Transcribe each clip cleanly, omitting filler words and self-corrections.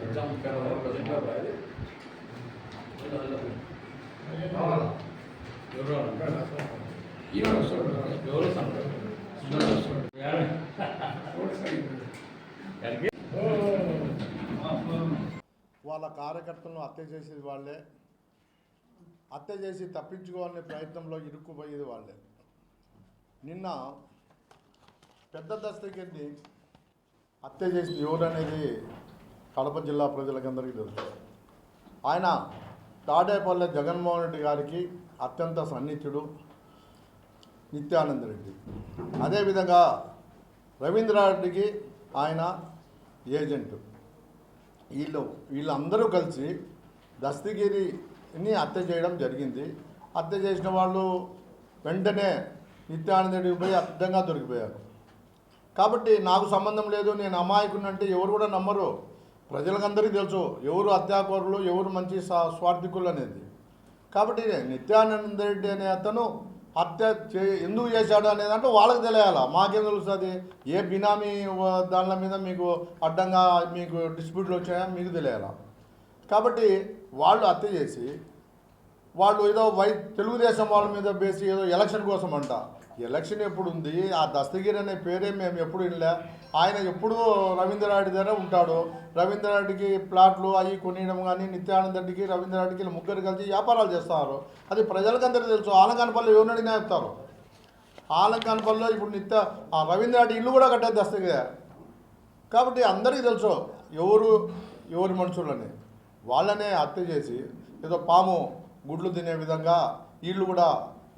వాళ్ళ కార్యకర్తలను హత్య చేసేది వాళ్ళే, హత్య చేసి తప్పించుకోవాలనే ప్రయత్నంలో ఇరుక్కుపోయేది వాళ్ళే. నిన్న పెద్ద దస్తగిరిని హత్య చేసింది ఎవరనేది కడప జిల్లా ప్రజలకందరికీ తెలుసు. ఆయన తాడేపల్లె జగన్మోహన్ రెడ్డి గారికి అత్యంత సన్నిహితుడు నిత్యానంద రెడ్డి. అదేవిధంగా రవీంద్రారెడ్డికి ఆయన ఏజెంటు. వీళ్ళందరూ కలిసి దస్తగిరిని హత్య చేయడం జరిగింది. హత్య చేసిన వాళ్ళు వెంటనే నిత్యానంద రెడ్డికి పోయి అడ్డంగా దొరికిపోయారు. కాబట్టి నాకు సంబంధం లేదు, నేను అమాయకునంటే ఎవరు కూడా నమ్మరు. ప్రజలకందరికీ తెలుసు ఎవరు హత్యాకోరులు, ఎవరు మంచి స్వార్థికులు అనేది. కాబట్టి నిత్యానంద రెడ్డి అనే అతను హత్య ఎందుకు చేశాడు అనేది అంటే వాళ్ళకి తెలియాలా, మాకేం తెలుస్తుంది? ఏ బినామీ దానిల మీద మీకు అడ్డంగా మీకు డిస్ప్యూట్లు వచ్చాయా మీకు తెలియాలా. కాబట్టి వాళ్ళు హత్య చేసి వాళ్ళు ఏదో తెలుగుదేశం వాళ్ళ మీద బేసి ఏదో ఎలక్షన్ కోసం అంట. ఎలక్షన్ ఎప్పుడు ఉంది? ఆ దస్తగిరి అనే పేరే మేము ఎప్పుడు వినలే. ఆయన ఎప్పుడూ రవీంద్రారెడ్డి దగ్గర ఉంటాడు. రవీంద్రారెడ్డికి ప్లాట్లు అవి కొనియడం కానీ, నిత్యానంద రెడ్డికి రవీంద్రారెడ్డికి ముగ్గురు కలిసి వ్యాపారాలు చేస్తారు. అది ప్రజలకందరికీ తెలుసు. ఆలంకానపల్లిలో ఎవరిని అడిగినా చెప్తారు. ఆలంకానపల్లిలో ఇప్పుడు ఆ రవీంద్రారెడ్డి ఇల్లు కూడా కట్టేది దస్తగిరి. కాబట్టి అందరికీ తెలుసు ఎవరి మనుషులని. వాళ్ళనే హత్య చేసి ఏదో పాము గుడ్లు తినే విధంగా వీళ్ళు కూడా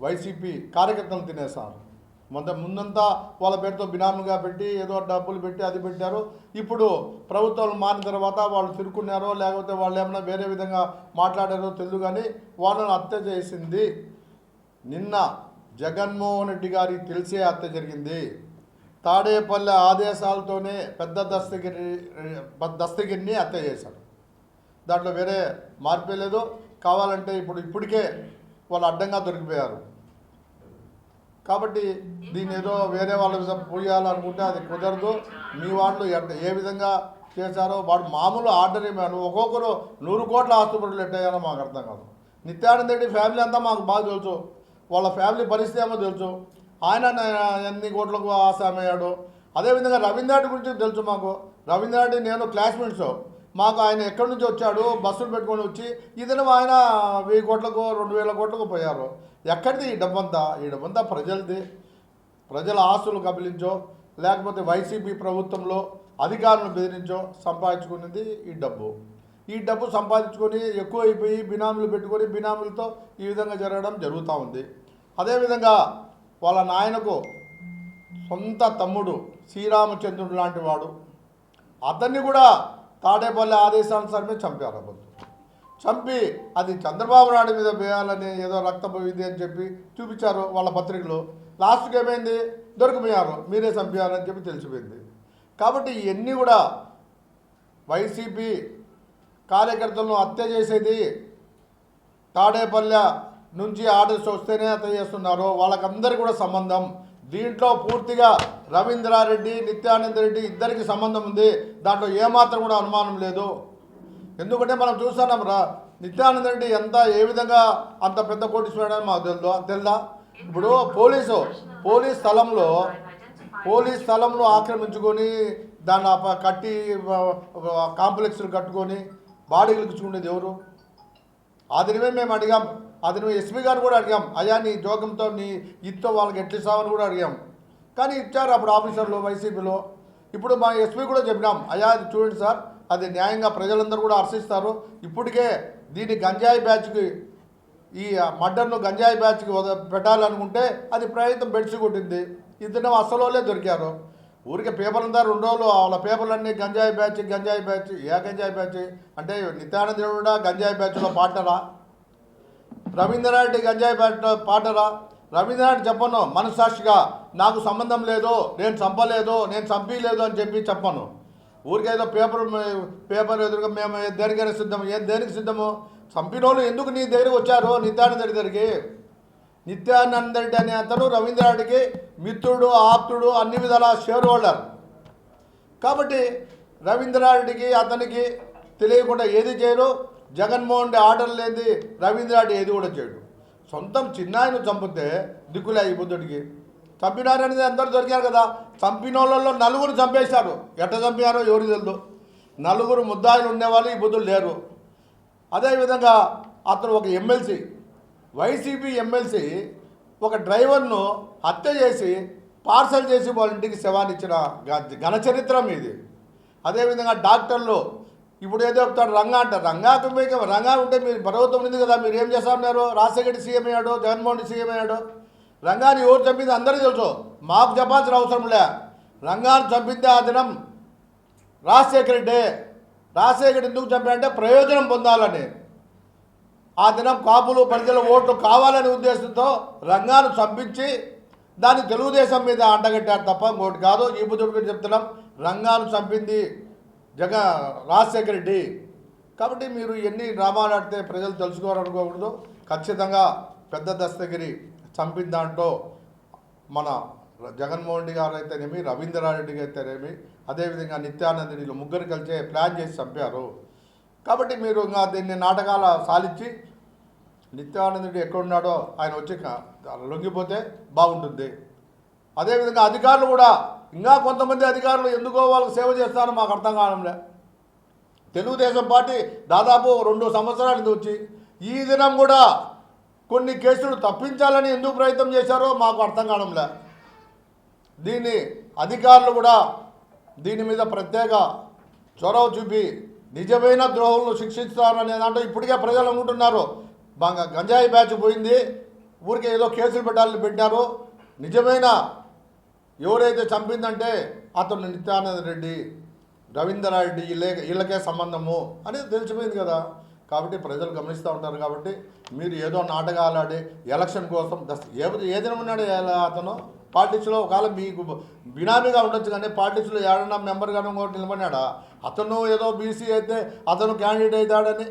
వైసీపీ కార్యకర్తలు తినేస్తారు. ముందంతా వాళ్ళ పేరుతో బినామీగా పెట్టి ఏదో డబ్బులు పెట్టి అది పెట్టారు. ఇప్పుడు ప్రభుత్వాలు మారిన తర్వాత వాళ్ళు తిరుక్కున్నారో లేకపోతే వాళ్ళు ఏమైనా వేరే విధంగా మాట్లాడారో తెలియదు, కానీ వాళ్ళని హత్య చేసింది నిన్న జగన్మోహన్ రెడ్డి గారికి తెలిసే హత్య జరిగింది. తాడేపల్లె ఆదేశాలతోనే పెద్ద దస్తగిరిని హత్య చేశారు. దాంట్లో వేరే మార్పే లేదు. కావాలంటే ఇప్పటికే వాళ్ళు అడ్డంగా దొరికిపోయారు. కాబట్టి దీన్ని ఏదో వేరే వాళ్ళ మీద పోయాలనుకుంటే అది కుదరదు. మీ వాళ్ళు ఏ విధంగా చేశారో వాడు మామూలు ఆర్డర్ ఏమాను ఒక్కొక్కరు 100 కోట్ల ఆస్తుపడులు ఎట్టయ్యారో మాకు అర్థం కాదు. నిత్యానంద రెడ్డి ఫ్యామిలీ అంతా మాకు బాగా తెలుసు. వాళ్ళ ఫ్యామిలీ పరిస్థితి ఏమో తెలుసు. ఆయన ఎన్ని కోట్లకు ఆశామయ్యాడు. అదేవిధంగా రవీంద్రారెడ్డి గురించి తెలుసు మాకు. రవీంద్రారెడ్డి నేను క్లాస్మేట్స్. మాకు ఆయన ఎక్కడి నుంచి వచ్చాడు, బస్సులు పెట్టుకొని వచ్చి ఇతను ఆయన 1000 కోట్లకు 2000 కోట్లకు పోయారు. ఎక్కడిది ఈ డబ్బంతా? ఈ డబ్బంతా ప్రజలది. ప్రజల ఆస్తులు కబలించో లేకపోతే వైసీపీ ప్రభుత్వంలో అధికారులను బెదిరించో సంపాదించుకునేది ఈ డబ్బు. ఈ డబ్బు సంపాదించుకొని ఎక్కువ అయిపోయి బినామీలు పెట్టుకొని బినామీలతో ఈ విధంగా జరగడం జరుగుతూ ఉంది. అదేవిధంగా వాళ్ళ నాయనకు సొంత తమ్ముడు శ్రీరామచంద్రుడు లాంటి వాడు, అతన్ని కూడా తాడేపల్లి ఆదేశానుసారమే చంపారు. చంపి అది చంద్రబాబు నాయుడు మీద వేయాలని ఏదో రక్తపోయింది అని చెప్పి చూపించారు వాళ్ళ పత్రికలో. లాస్ట్కి ఏమైంది? దొరికిపోయారు, మీరే చంపారని చెప్పి తెలిసిపోయింది. కాబట్టి ఇవన్నీ కూడా వైసీపీ కార్యకర్తలను హత్య చేసేది తాడేపల్లె నుంచి ఆర్డర్స్ వస్తేనే హత్య చేస్తున్నారు. వాళ్ళకందరికీ కూడా సంబంధం. దీంట్లో పూర్తిగా రవీంద్రారెడ్డి నిత్యానంద రెడ్డి ఇద్దరికి సంబంధం ఉంది. దాంట్లో ఏమాత్రం కూడా అనుమానం లేదు. ఎందుకంటే మనం చూస్తున్నాం నిత్యానంద రెడ్డి ఏ విధంగా అంత పెద్ద కోటీశ్వరుడని మాకు తెలుదా? ఇప్పుడు పోలీస్ స్థలంలో ఆక్రమించుకొని దాన్ని కట్టి కాంప్లెక్స్లు కట్టుకొని బాడీలు ఇచ్చుకునేది ఎవరు? అదినివే మేము అడిగాం. అదిని ఎస్పీ గారు కూడా అడిగాం, అయ్యా నీ జోకంతో నీ ఇత్తో వాళ్ళకి ఎట్లు ఇస్తామని కూడా అడిగాం. కానీ ఇచ్చారు అప్పుడు ఆఫీసర్లు వైసీపీలో. ఇప్పుడు మా ఎస్పీ కూడా చెప్పినాం, అయ్యా అది చూడండి సార్, అది న్యాయంగా ప్రజలందరూ కూడా హర్షిస్తారు. ఇప్పటికే దీన్ని గంజాయి బ్యాచ్కి ఈ మర్డర్ను గంజాయి బ్యాచ్కి పెట్టాలనుకుంటే అది ప్రయత్నం బెడ్సి కొట్టింది. ఇద్దరు అసలు దొరికారు. ఊరికే పేపర్లు అంతా 2 రోజులు వాళ్ళ పేపర్లన్నీ గంజాయి బ్యాచ్. ఏ గంజాయి బ్యాచ్ అంటే నిత్యానంద కూడా గంజాయి బ్యాచ్లో పార్టనరా? రవీంద్రారెడ్డి గంజాయి పార్టనరా? రవీంద్రనాథ్ చెప్పను మనసాక్షిగా నాకు సంబంధం లేదు, నేను చంపలేదు, నేను చంపలేదు అని చెప్పను. ఊరికేదో పేపర్ ఎదురుగా మేము దేనికైనా సిద్ధం. దేనికి సిద్ధము? చంపిన వాళ్ళు ఎందుకు నీ దగ్గరికి వచ్చారు? నిత్యానంద రెడ్డి దగ్గరికి. నిత్యానంద రెడ్డి అనే అతను రవీంద్రనాథ్కి మిత్రుడు, ఆప్తుడు, అన్ని విధాల షేర్ హోల్డర్. కాబట్టి రవీంద్రనాథ్కి అతనికి తెలియకుండా ఏది చేయరు. జగన్మోహన్ రెడ్డి ఆర్డర్ లేని రవీంద్ర రెడ్డి ఏది కూడా చేయడు. సొంతం చిన్నాయను చంపితే దిక్కులే ఈ బుద్ధుడికి. చంపినారనేది అందరూ దొరికారు కదా. చంపిన వాళ్ళలో 4 చంపేశారు. ఎట్ట చంపారో ఎవరికి తెలియదు. 4 ముద్దాయిలు ఉండేవాళ్ళు ఈ బుద్ధులు లేరు. అదేవిధంగా అతను ఒక ఎమ్మెల్సీ, వైసీపీ ఎమ్మెల్సీ ఒక డ్రైవర్ను హత్య చేసి పార్సల్ చేసి వాళ్ళ ఇంటికి శవాన్ని ఇచ్చిన ఘన చరిత్ర మీది. అదేవిధంగా డాక్టర్లు ఇప్పుడు ఏదో చెప్తాడు రంగా అంటారు. రంగా ఉంటే మీరు ప్రభుత్వం ఉంది కదా, మీరు ఏం చేస్తున్నారు? రాజశేఖర్ సీఎం అయ్యాడు, జగన్మోహన్ రెడ్డి సీఎం అయ్యాడు. రంగాన్ని ఎవరు చంపింది అందరికీ తెలుసు, మాకు చెప్పాల్సిన అవసరం లే. రంగాన్ని చంపిందే ఆ దినం రాజశేఖర్ రెడ్డి. రాజశేఖర్ ఎందుకు చంపాడంటే ప్రయోజనం పొందాలని. ఆ దినం కాపులు ప్రజల ఓట్లు కావాలనే ఉద్దేశంతో రంగాను చంపించి దాన్ని తెలుగుదేశం మీద అంటగట్టారు తప్ప ఇంకోటి కాదు. ఈ బుద్ధుడికి చెప్తున్నాం, రంగాను చంపింది రాజశేఖర్ రెడ్డి. కాబట్టి మీరు ఎన్ని డ్రామాలు ఆడితే ప్రజలు తెలుసుకోవాలనుకోకూడదు. ఖచ్చితంగా పెద్ద దస్తగిరి చంపిన దాంట్లో మన జగన్మోహన్ రెడ్డి గారు అయితేనేమి, రవీంద్రారెడ్డి అయితేనేమి, అదేవిధంగా నిత్యానంద వీళ్ళు 3 కలిసే ప్లాన్ చేసి చంపారు. కాబట్టి మీరు ఇంకా దీన్ని నాటకాల సాలించి నిత్యానంద రెడ్డి ఎక్కడున్నాడో ఆయన వచ్చి లొంగిపోతే బాగుంటుంది. అదేవిధంగా అధికారులు కూడా ఇంకా కొంతమంది అధికారులు ఎందుకో వాళ్ళకి సేవ చేస్తారో మాకు అర్థం కావడంలే. తెలుగుదేశం పార్టీ దాదాపు 2 సంవత్సరాలు వచ్చి ఈ దినం కూడా కొన్ని కేసులు తప్పించాలని ఎందుకు ప్రయత్నం చేశారో మాకు అర్థం కావడంలే. దీన్ని అధికారులు కూడా దీని మీద ప్రత్యేక చొరవ చూపి నిజమైన ద్రోహులను శిక్షిస్తారనే దాంట్లో ఇప్పటికే ప్రజలు అనుకుంటున్నారు. బాగా గంజాయి బ్యాచ్ పోయింది, ఊరికే ఏదో కేసులు పెట్టారు. నిజమైన ఎవరైతే చంపిందంటే అతను నిత్యానంద రెడ్డి, రవీంద్రారెడ్డి వీళ్ళకే సంబంధము అనేది తెలిసిపోయింది కదా. కాబట్టి ప్రజలు గమనిస్తూ ఉంటారు. కాబట్టి మీరు ఏదో నాటకాలు ఆడి ఎలక్షన్ కోసం ఏదైనా ఉన్నాడు అతను పాలిటిక్స్లో ఒకవేళ మీకు బినామీగా ఉండొచ్చు, కానీ పాలిటిక్స్లో ఏడన్నా మెంబర్గానే ఇంకోటి నిలబడినాడా? అతను ఏదో బీసీ అయితే అతను క్యాండిడేట్ అవుతాడని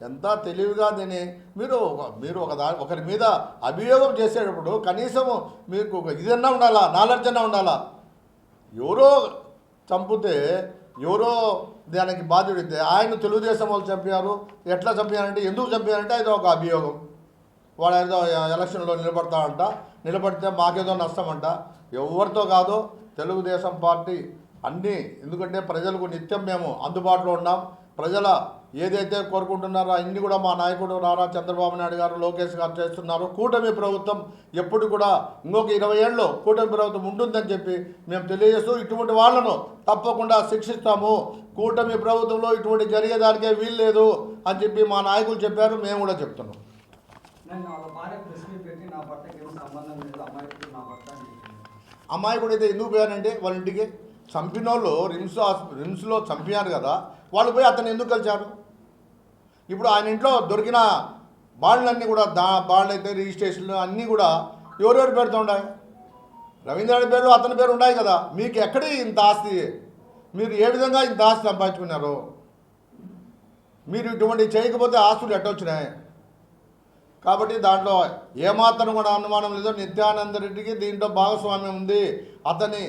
ఎంత తెలివిగా దీన్ని మీరు ఒకరి మీద అభియోగం చేసేటప్పుడు కనీసం మీకు ఇదన్నా ఉండాలా, నాలెడ్జ్ అన్నా ఉండాలా. ఎవరో చంపితే ఎవరో దానికి బాధ్యుడితే ఆయన తెలుగుదేశం వాళ్ళు చంపారు. ఎట్లా చంపారంటే, ఎందుకు చంపారంటే అది ఒక అభియోగం. వాడు ఏదో ఎలక్షన్లో నిలబడితే మాకేదో నష్టం అంట. ఎవరితో కాదు, తెలుగుదేశం పార్టీ అన్నీ. ఎందుకంటే ప్రజలకు నిత్యం మేము అందుబాటులో ఉన్నాం. ప్రజల ఏదైతే కోరుకుంటున్నారో అన్నీ కూడా మా నాయకుడు నారా చంద్రబాబు నాయుడు గారు, లోకేష్ గారు చేస్తున్నారు. కూటమి ప్రభుత్వం ఎప్పుడు కూడా ఇంకొక 20 ఏళ్ళు కూటమి ప్రభుత్వం ఉంటుందని చెప్పి మేము తెలియజేస్తూ ఇటువంటి వాళ్ళను తప్పకుండా శిక్షిస్తాము. కూటమి ప్రభుత్వంలో ఇటువంటి జరిగేదానికే వీల్లేదు అని చెప్పి మా నాయకులు చెప్పారు. మేము కూడా చెప్తున్నాం. అమాయకుడు అయితే ఎందుకు పోయానంటే వాళ్ళ ఇంటికి చంపిన వాళ్ళు రిమ్స్లో చంపారు కదా, వాళ్ళు పోయి అతను ఎందుకు కలిశారు? ఇప్పుడు ఆయన ఇంట్లో దొరికిన బాండ్లన్నీ కూడా బాండ్లు అయితే రిజిస్ట్రేషన్లు అన్నీ కూడా ఎవరెవరి పేరుతో ఉన్నాయి? రవీంద్రనాథ్ పేరు, అతని పేరు ఉన్నాయి కదా. మీకు ఎక్కడి ఇంత ఆస్తి? మీరు ఏ విధంగా ఇంత ఆస్తి సంపాదించుకున్నారు? మీరు ఇటువంటి చేయకపోతే ఆస్తులు ఎట్టొచ్చినాయి? కాబట్టి దాంట్లో ఏమాత్రం కూడా అనుమానం లేదు. నిత్యానంద రెడ్డికి దీంట్లో భాగస్వామ్యం ఉంది, అతని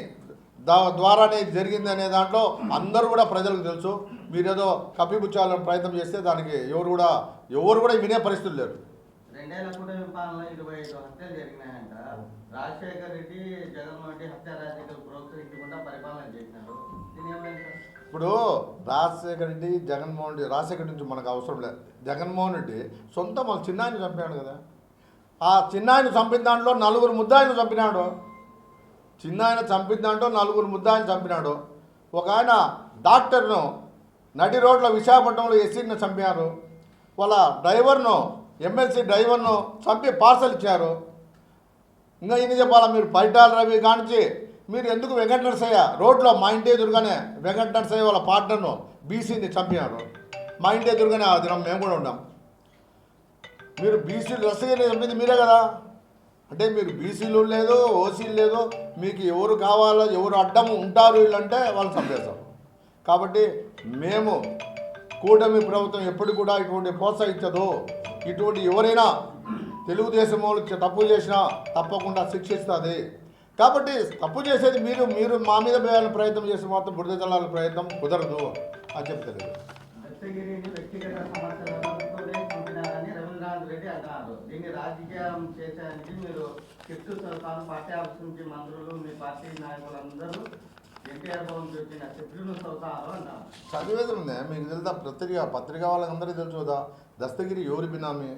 ద్వారానే జరిగింది అనే దాంట్లో అందరూ కూడా ప్రజలకు తెలుసు. మీరేదో కప్పిపుచ్చాలని ప్రయత్నం చేస్తే దానికి ఎవరు కూడా వినే పరిస్థితులు లేరు. 2 ఏళ్ల కూటమి పాలనలో 25 హత్యలు జరిగినాయంట. రాజశేఖర్ రెడ్డి, జగన్మోహన్ రెడ్డి హత్య రాజకీయాలు ప్రోత్సహించకుండా పరిపాలన చేసినారు. ఇప్పుడు రాజశేఖర్ రెడ్డి, జగన్మోహన్ రెడ్డి, రాజశేఖర్ నుంచి మనకు అవసరం లేదు. జగన్మోహన్ రెడ్డి సొంత మన చిన్నాయన చంపాడు కదా. ఆ చిన్నాయన చంపిన దాంట్లో 4 ముద్దాయిలు చంపినాడు. చిన్నాయన చంపిన దాంట్లో 4 ముద్దాయిలు చంపినాడు. ఒక ఆయన డాక్టర్ను నడి రోడ్ల విశాఖపట్నంలో ఎస్సీని చంపారు. వాళ్ళ డ్రైవర్ను, ఎమ్మెల్సీ డ్రైవర్ను చంపి పార్సల్ ఇచ్చారు. ఇంకా ఇన్ని చెప్పాలా? మీరు పైటాల రవి కానించి మీరు ఎందుకు వెంకట నరసయ్య రోడ్లో మా ఇంటి ఎదురుగానే వెంకట నరసయ్య వాళ్ళ పార్ట్నర్ను బీసీని చంపినారు. మా ఇంటి ఎదురుగానే ఆ దినం మేము కూడా ఉన్నాం. మీరు బీసీలు నరసయ్యని చంపింది మీరే కదా. అంటే మీరు బీసీలు లేదు, ఓసీలు లేదు, మీకు ఎవరు కావాలో ఎవరు అడ్డం ఉంటారు వీళ్ళంటే వాళ్ళు చంపేస్తాం. కాబట్టి మేము కూటమి ప్రభుత్వం ఎప్పుడు కూడా ఇటువంటి ప్రోత్సహించదు. ఇటువంటి ఎవరైనా తెలుగుదేశం వాళ్ళు తప్పు చేసినా తప్పకుండా శిక్షిస్తుంది. కాబట్టి తప్పు చేసేది మీరు మా మీద వేయాలని ప్రయత్నం చేసి మాత్రం బురద జల్లాల ప్రయత్నం కుదరదు అని చెప్తారు. రాజకీయం చేసేదానికి మీరు గిఫ్ట్ సలహాలు పార్టీ ఆఫీస్ నుంచి మంత్రులు మీ పార్టీ నాయకులందరూ ఎన్టీఆర్ భవన్ నుంచి వచ్చిన గిఫ్ట్లు సలహాలు అంటారు. చదివేది ఉంది మీకు తెలుసా? పత్రిక వాళ్ళందరికీ తెలుసు కదా. దస్తగిరి ఎవరి బినామీ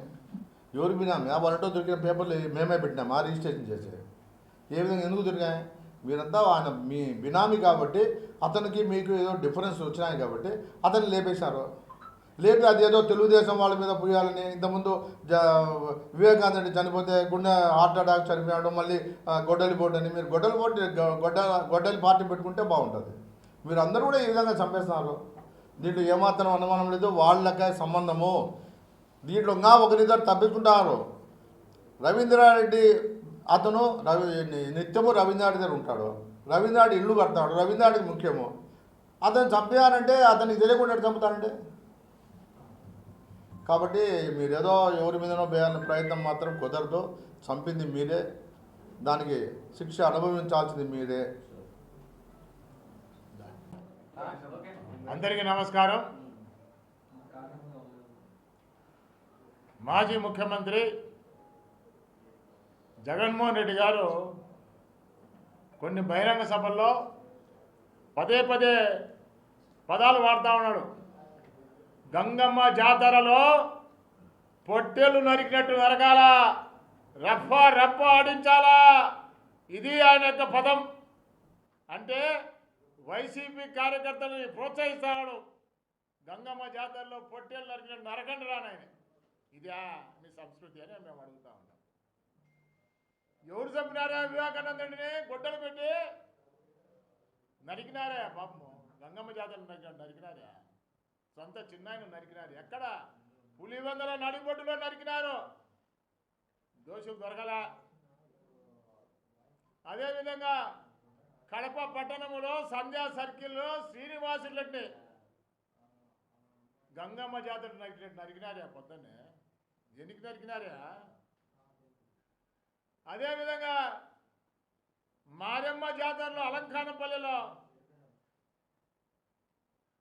ఆ వాళ్ళతో దొరికిన పేపర్లు మేమే పెట్టినామా రిజిస్ట్రేషన్ చేసి? ఏ విధంగా ఎందుకు దొరికాయి? మీరంతా ఆయన మీ బినామీ కాబట్టి అతనికి మీకు ఏదో డిఫరెన్స్ వచ్చినాయి కాబట్టి అతన్ని లేపేశారు. లేపి అది ఏదో తెలుగుదేశం వాళ్ళ మీద పోయాలని ఇంతకుముందు వివేకానంద రెడ్డి చనిపోతే గుండె హార్ట్ అటాక్ చనిపోయాడు, మళ్ళీ గొడ్డలి బోర్డు అని. మీరు గొడ్డలి పార్టీ పెట్టుకుంటే బాగుంటుంది. మీరు అందరూ కూడా ఈ విధంగా చంపేస్తున్నారు. దీంట్లో ఏమాత్రం అనుమానం లేదు, వాళ్ళకే సంబంధము. దీంట్లో ఇంకా ఒకరిద్దరు తప్పించుకుంటారు. రవీంద్రారెడ్డి అతను నిత్యము రవీంద్రారెడ్డి దగ్గర ఉంటాడు. రవీంద్రారెడ్డి ఇల్లు కడతాడు. రవీంద్రారెడ్డికి ముఖ్యము. అతను చంపేయాలంటే అతనికి తెలియకుండా చంపుతాడంటే. కాబట్టి మీరేదో ఎవరి మీదనో వేయాలనే ప్రయత్నం మాత్రం కుదరదు. చంపింది మీరే, దానికి శిక్ష అనుభవించాల్సింది మీరే. అందరికీ నమస్కారం. మాజీ ముఖ్యమంత్రి జగన్మోహన్ రెడ్డి గారు కొన్ని బహిరంగ సభల్లో పదే పదాలు వాడుతూ ఉన్నాడు. గంగమ్మ జాతరలో పొట్టేలు నరికినట్టు నరకాల, రప్ప ఆడించాలా, ఇది ఆయన యొక్క పదం. అంటే వైసీపీ కార్యకర్తలని ప్రోత్సహిస్తాడు. గంగమ్మ జాతరలో పొట్టేలు నరికినట్టు నరకండి రానాయన. ఇదా మీ సంస్కృతి అని మేము అడుగుతా ఉన్నాం. ఎవరు చంపినారా వివేకానందుడిని? గొడ్డలు పెట్టి నరికినారే పాపము. గంగమ్మ జాతరలో నరికినారే. సొంత చిన్నాయన నరికినారు. ఎక్కడ? పులివెందుల నడిబొడ్డులో నరికినారు. దోషులు దొరకల. అదేవిధంగా కడప పట్టణములో సంధ్యా సర్కిల్లో శ్రీనివాసులకి గంగమ్మ జాతర నరికినారా పొద్దున్నే. ఎందుకు నరికినారా? అదేవిధంగా మారెమ్మ జాతరలో అలంకానపల్లిలో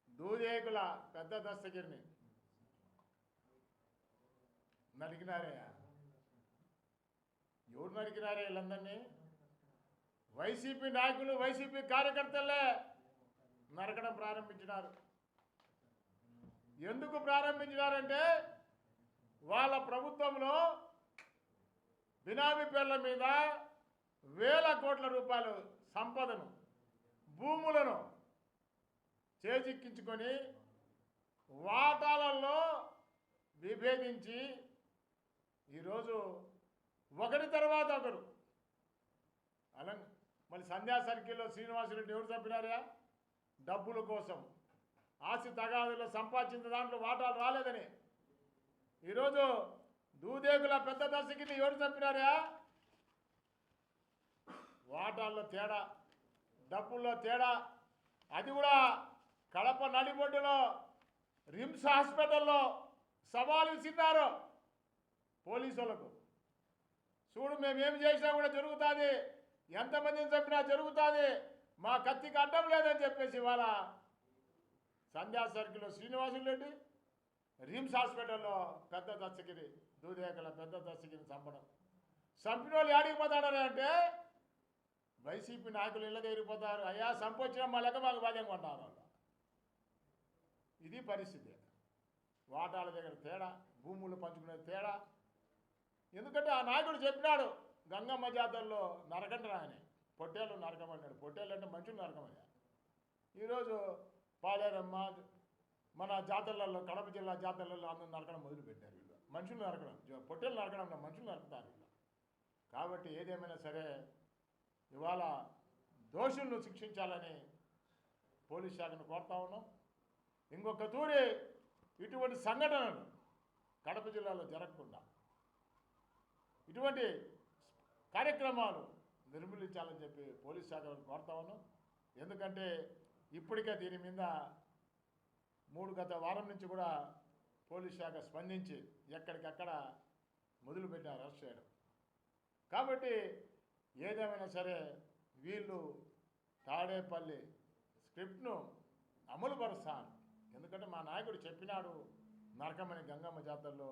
దూదేకుల పెద్ద దస్తగిరిని నరికినారే. ఎవరు నరికినారే వీళ్ళందరినీ? వైసీపీ నాయకులు, వైసీపీ కార్యకర్తలే నరకడం ప్రారంభించినారు. ఎందుకు ప్రారంభించినారంటే వాళ్ళ ప్రభుత్వంలో బినామీ పేర్ల మీద వేల కోట్ల రూపాయలు సంపదను, భూములను చేజిక్కించుకొని వాటాలలో విభేదించి ఈరోజు ఒకరి తర్వాత ఒకరు మళ్ళీ సంధ్యా సర్కిల్లో శ్రీనివాసరెడ్డి ఎవరు చంపినారా? డబ్బుల కోసం, ఆస్తి తగాదులో సంపాదించిన దాంట్లో వాటాలు రాలేదని. ఈరోజు దూదేగుల పెద్ద దర్శకిని ఎవరు చంపినారా? వాటాల్లో తేడా, డబ్బుల్లో తేడా. అది కూడా కడప నడిబొడ్డులో రిమ్స్ హాస్పిటల్లో సవాలు విసిన్నారు పోలీసులకు. చూడు, మేమేం చేసినా కూడా జరుగుతుంది, ఎంతమందిని చంపినా జరుగుతుంది, మా కత్తికి అడ్డం లేదని చెప్పేసి ఇవాళ సంధ్యా సర్కిల్లో శ్రీనివాసులరెడ్డి, రిమ్స్ హాస్పిటల్లో పెద్ద దర్శకిరి, దూదేకల పెద్ద దర్శకిరిని చంపిన వాళ్ళు ఆడిపోతాడని అంటే వైసీపీ నాయకులు ఇళ్ళ దగ్గరిపోతారు. అయ్యా సంపొచ్చిన మా లెక్క మాకు బాధ్యం కొంటారు వాళ్ళు. ఇది పరిస్థితి. వాటాల దగ్గర తేడా, భూములు పంచుకునే తేడా. ఎందుకంటే ఆ నాయకుడు చెప్పినాడు గంగమ్మ జాతరలో నరకండి అని. పొట్టేళ్ళు నరకమన్నాడు. పొట్టేళ్ళు అంటే మనుషులు నరకమయ్యా. ఈరోజు పాలేరమ్మ మన జాతరలలో, కడప జిల్లా జాతరలలో అందరూ నరకడం మొదలుపెట్టారు. వీళ్ళు మనుషులు నరకడం, పొట్టేళ్ళు నరకడం, మనుషులు నరుకుతారు వీళ్ళు. కాబట్టి ఏదేమైనా సరే ఇవాళ దోషులను శిక్షించాలని పోలీస్ శాఖను కోరుతా ఉన్నాం. ఇంకొక తూరి ఇటువంటి సంఘటనలు కడప జిల్లాలో జరగకుండా ఇటువంటి కార్యక్రమాలు నిర్మూలించాలని చెప్పి పోలీస్ శాఖను కోరుతా ఉన్నాం. ఎందుకంటే ఇప్పటికే దీని మీద గత వారం నుంచి కూడా పోలీస్ శాఖ స్పందించి ఎక్కడికక్కడ మొదలుపెట్టారు అరెస్ట్ చేయడం. కాబట్టి ఏదేమైనా సరే వీళ్ళు తాడేపల్లి స్క్రిప్ట్ను అమలు పరుస్తాను. ఎందుకంటే మా నాయకుడు చెప్పినాడు నరకమని గంగమ్మ జాతరలో.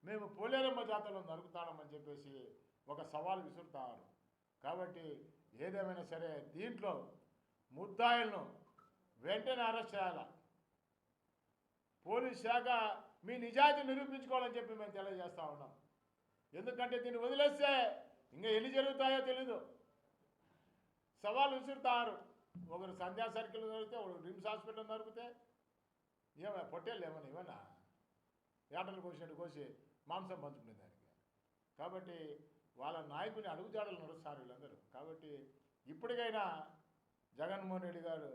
మేము పోలేరమ్మ జాతరలో నరుకుతామని చెప్పేసి ఒక సవాల్ విసురుతారు. కాబట్టి ఏదేమైనా సరే దీంట్లో ముద్దాయిలను వెంటనే అరెస్ట్ చేయాలి. పోలీస్ శాఖ మీ నిజాయితీ నిరూపించుకోవాలని చెప్పి మేము తెలియజేస్తూ ఉన్నాం. ఎందుకంటే దీన్ని వదిలేస్తే ఇంకా ఎన్ని జరుగుతాయో తెలీదు. సవాల్ విసురుతారు. ఒకరు సంధ్యా సర్కిల్ దొరికితే, ఒకరు రిమ్స్ హాస్పిటల్ దొరికితే ఏమైనా పొట్టేళ్ళు ఏమన్నా ఇవన్నా ఏటలు కోసినట్టు కోసి మాంసం పంచుకునే దానికి. కాబట్టి వాళ్ళ నాయకుని అడుగుజాడలు నడుస్తారు వీళ్ళందరూ. కాబట్టి ఇప్పటికైనా జగన్మోహన్ రెడ్డి గారు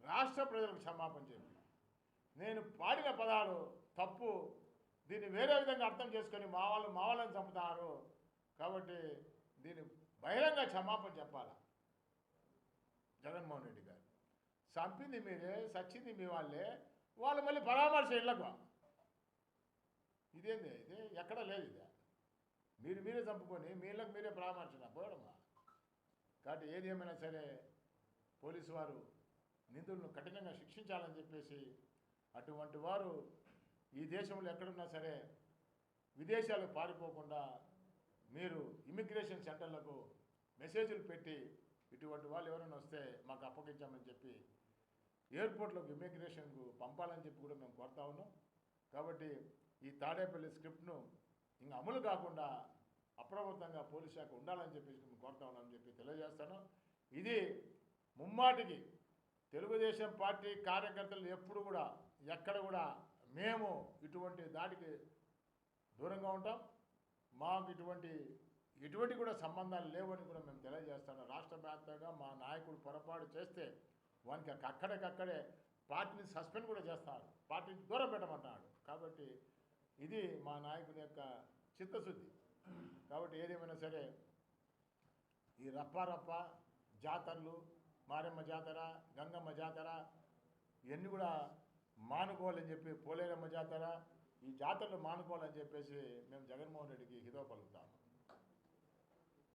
రాష్ట్ర ప్రజలకు క్షమాపణ చెప్పి, నేను పాడిన పదాలు తప్పు, దీన్ని వేరే విధంగా అర్థం చేసుకొని మా వాళ్ళని చంపుతారు. కాబట్టి దీన్ని బహిరంగ క్షమాపణ చెప్పాలి. జగన్మోహన్ రెడ్డి గారు చంపింది మీరే, సచ్చింది మీ వాళ్ళే, వాళ్ళు మళ్ళీ పరామర్శ ఇళ్ళకు. ఇదేంది? ఇదే ఎక్కడా లేదు. ఇదే మీరే చంపుకొని మీ ఇళ్ళకు మీరే పరామర్శన పోవడమా? కాబట్టి ఏది ఏమైనా సరే పోలీసు వారు నిందితులను కఠినంగా శిక్షించాలని చెప్పేసి, అటువంటి వారు ఈ దేశంలో ఎక్కడున్నా సరే విదేశాలకు పారిపోకుండా మీరు ఇమిగ్రేషన్ సెంటర్లకు మెసేజ్లు పెట్టి ఇటువంటి వాళ్ళు ఎవరైనా వస్తే మాకు అప్పగించామని చెప్పి ఎయిర్పోర్ట్లోకి ఇమిగ్రేషన్కు పంపాలని చెప్పి కూడా మేము కోరుతా ఉన్నాం. కాబట్టి ఈ తాడేపల్లి స్క్రిప్ట్ను ఇంకా అమలు కాకుండా అప్రమత్తంగా పోలీస్ శాఖ ఉండాలని చెప్పేసి మేము కోరుతా ఉన్నామని చెప్పి తెలియజేస్తాను. ఇది ముమ్మాటికి తెలుగుదేశం పార్టీ కార్యకర్తలు ఎప్పుడు కూడా ఎక్కడ కూడా మేము ఇటువంటి దాడికి దూరంగా ఉంటాం. మాకు ఇటువంటి కూడా సంబంధాలు లేవని కూడా మేము తెలియజేస్తాను. రాష్ట్ర వ్యాప్తంగా మా నాయకుడు పొరపాటు చేస్తే వానికి అక్కడికక్కడే పార్టీని సస్పెండ్ కూడా చేస్తారు, పార్టీని దూరం పెట్టమంటున్నాడు. కాబట్టి ఇది మా నాయకుని యొక్క చిత్తశుద్ధి. కాబట్టి ఏదేమైనా సరే ఈ రప్పారప్ప జాతరలు, మారెమ్మ జాతర, గంగమ్మ జాతర ఇవన్నీ కూడా మానుకోవాలని చెప్పి, పోలేరమ్మ జాతర, ఈ జాతరలు మానుకోవాలని చెప్పేసి మేము జగన్మోహన్ రెడ్డికి హితవు పలుకుతాము.